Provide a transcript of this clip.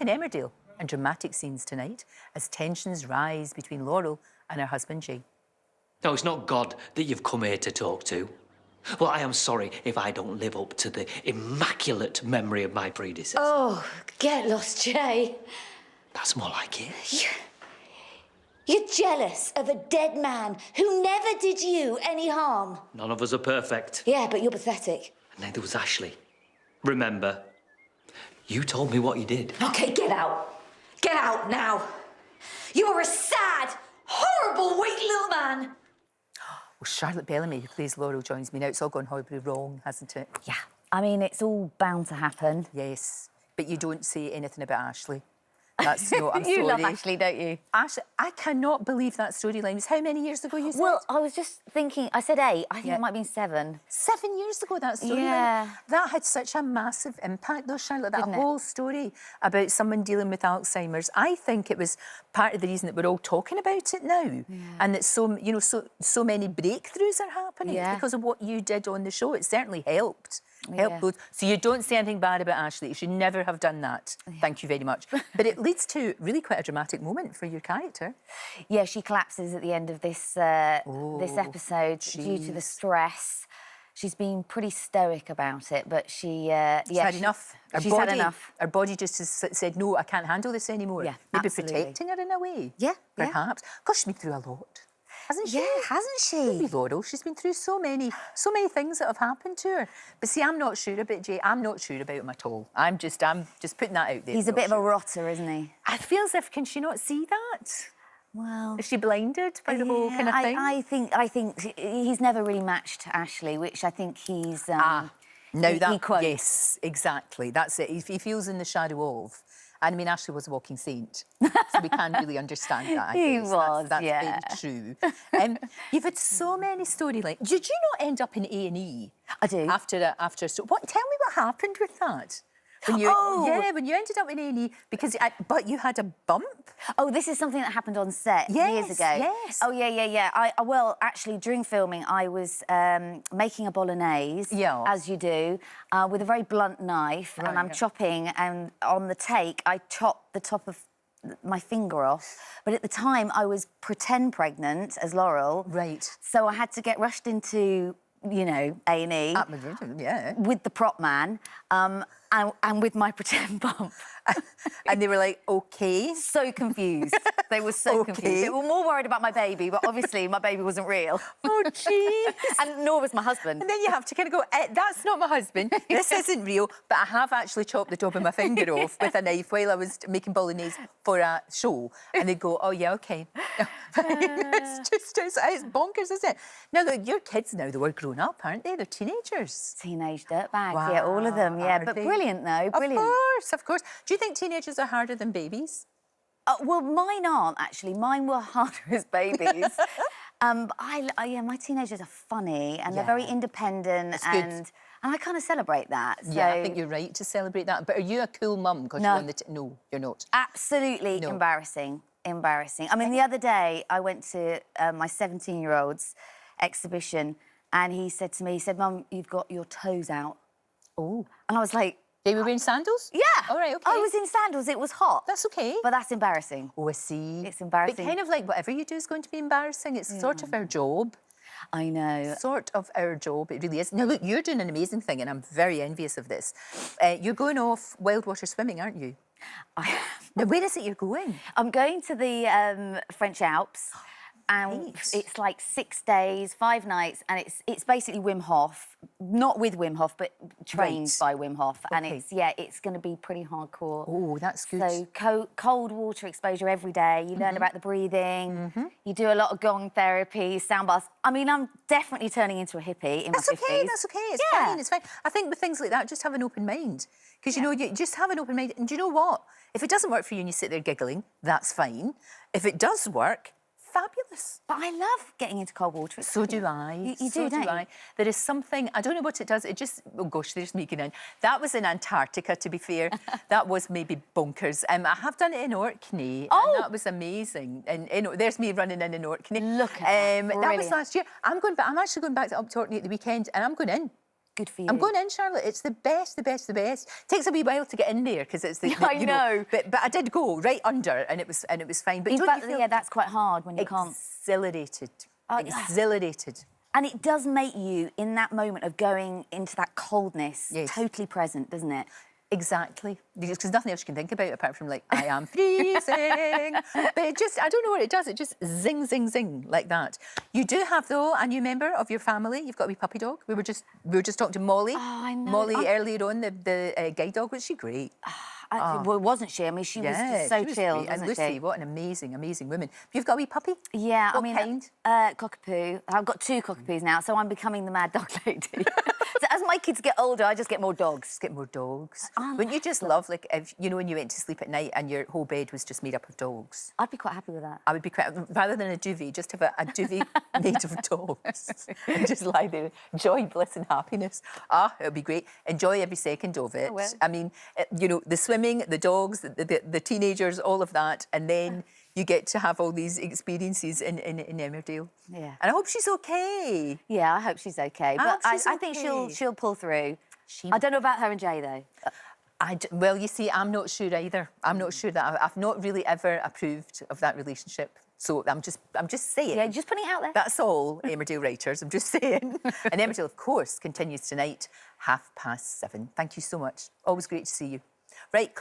talking Emmerdale and dramatic scenes tonight as tensions rise between Laurel and her husband, Jay. No, it's not God that you've come here to talk to. Well, I am sorry if I don't live up to the immaculate memory of my predecessor. Oh, get lost, Jay. That's more like it. You're jealous of a dead man who never did you any harm. None of us are perfect. Yeah, but you're pathetic. And neither was Ashley. Remember, you told me what you did. Okay, get out. Get out now. You're a sad, horrible, weak little man. Well, Charlotte Bellamy, who plays Laurel, joins me now. It's all gone horribly wrong, hasn't it? Yeah, I mean, it's all bound to happen. Yes, but you don't say anything about Ashley. That's no, I'm sorry. You love Ashley, don't you? Ashley, I cannot believe that storyline was how many years ago you said? Well, I was just thinking, I said 8, I think Yeah. it might have been 7. 7 years ago, that storyline. Yeah. That had such a massive impact, though, Charlotte. That Didn't it? whole story about someone dealing with Alzheimer's. I think it was part of the reason that we're all talking about it now, and that so many breakthroughs are happening because of what you did on the show. It certainly helped. Helped both. So you don't say anything bad about Ashley. You should never have done that. Thank you very much. But it leads to really quite a dramatic moment for your character. Yeah, she collapses at the end of this this episode due to the stress. She's been pretty stoic about it, but she's had enough. She's had enough. Her body just has said, no, I can't handle this anymore. Yeah, Maybe absolutely. protecting her in a way. Yeah, perhaps. Gosh, she's been through a lot. Hasn't she? Yeah, hasn't she? Maybe Laurel. She's been through so many things that have happened to her. But see, I'm not sure about Jay. I'm not sure about him at all. I'm just putting that out there. He's a bit of a rotter, isn't he? I feel as if, can she not see that? Well, Is she blinded by the whole kind of thing? I think he's never really matched Ashley, which I think he's. Now he that quotes. yes, exactly. That's it. He feels in the shadow of. And I mean, Ashley was a walking saint, so we can't really understand that. I He guess. was, that's yeah. very true. You've had so many storylines. Did you not end up in A&E? I do. After a story. What? Tell me what happened with that. When you, when you ended up in A&E, because but you had a bump. Oh, this is something that happened on set years ago. Yes. Oh, yeah. Well, actually, during filming, I was making a bolognese, as you do, with a very blunt knife, and I'm chopping, and on the take, I chopped the top of my finger off. But at the time, I was pretend pregnant as Laurel. Right. So I had to get rushed into, A&E. With the prop man. And with my pretend bump. And they were like, OK. So confused. They were so confused. They were more worried about my baby, but obviously my baby wasn't real. Oh, jeez. And nor was my husband. And then you have to kind of go, that's not my husband. This isn't real. But I have actually chopped the top of my finger off with a knife while I was making bolognese for a show. And they'd go, oh, yeah, OK. It's bonkers, isn't it? Now, look, your kids now, they were grown up, aren't they? They're teenagers. Teenage dirtbags, yeah, all of them, yeah. But brilliant, though, brilliant. Of course. Do you think teenagers are harder than babies? Well, mine aren't, actually. Mine were harder as babies. My teenagers are funny and they're very independent and I kind of celebrate that. So... Yeah, I think you're right to celebrate that. But are you a cool mum? No. No, you're not. Absolutely embarrassing. I mean, the other day I went to my 17-year-old's exhibition and he said to me, Mum, you've got your toes out. Oh. And I was like... They were wearing sandals? Yeah. All right, OK. I was in sandals. It was hot. That's OK. But that's embarrassing. Oh, I see. It's embarrassing. But kind of like whatever you do is going to be embarrassing. It's sort of our job. I know. Sort of our job. It really is. Now, look, you're doing an amazing thing and I'm very envious of this. You're going off wild water swimming, aren't you? I am. Now, where is it you're going? I'm going to the French Alps. And it's like 6 days, 5 nights, and it's basically Wim Hof, not with Wim Hof, but trained by Wim Hof. And it's going to be pretty hardcore. Oh, that's good. So cold water exposure every day. You learn about the breathing. You do a lot of gong therapy, sound baths. I mean, I'm definitely turning into a hippie in my 50s. That's OK. It's fine. It's fine. I think with things like that, just have an open mind. Because, you just have an open mind. And do you know what? If it doesn't work for you and you sit there giggling, that's fine. If it does work, fabulous. But I love getting into cold water. So do I. You do, don't you? There is something, I don't know what it does, it just, oh gosh, there's me getting in. That was in Antarctica, to be fair. That was maybe bonkers. I have done it in Orkney, and that was amazing. And there's me running in Orkney. Look at that, that was last year. I'm actually going back up to Orkney at the weekend, and I'm going in. Good for you. I'm going in, Charlotte. It's the best, the best, the best. Takes a wee while to get in there because it's the I know. But I did go right under, and it was fine. But In don't fact, you feel yeah, that's quite hard when you can't. Exhilarated. Exhilarated. And it does make you, in that moment of going into that coldness, totally present, doesn't it? Exactly. Because nothing else you can think about apart from, like, I am freezing. But it just, I don't know what it does. It just zing, zing, zing like that. You do have, though, a new member of your family. You've got a wee puppy dog. We were just talking to Molly. Oh, I know. Molly earlier on, the guide dog. Was she great? Well, wasn't she? I mean, she was just so chilled, and wasn't Lucy, she? what an amazing, amazing woman. You've got a wee puppy? Yeah, What I mean, kind? cockapoo. I've got 2 cockapoos now, so I'm becoming the mad dog lady. So as my kids get older, I just get more dogs. Just get more dogs. Wouldn't you just love, like, if you know, when you went to sleep at night and your whole bed was just made up of dogs? I'd be quite happy with that. I would be quite, rather than a duvet, just have a duvet made of dogs and just lie there, joy, bliss and happiness. It would be great. Enjoy every second of it. I will. I mean, you know, the swimming, the dogs, the teenagers, all of that, and then you get to have all these experiences in Emmerdale. Yeah. And I hope she's okay. Yeah, I hope she's okay. But I think okay. she'll pull through. I don't know about her and Jay, though. Well, you see, I'm not sure either. I'm not sure that I've not really ever approved of that relationship. So I'm just saying. Yeah, just putting it out there. That's all, Emmerdale writers. I'm just saying. And Emmerdale, of course, continues tonight, 7:30. Thank you so much. Always great to see you. Right.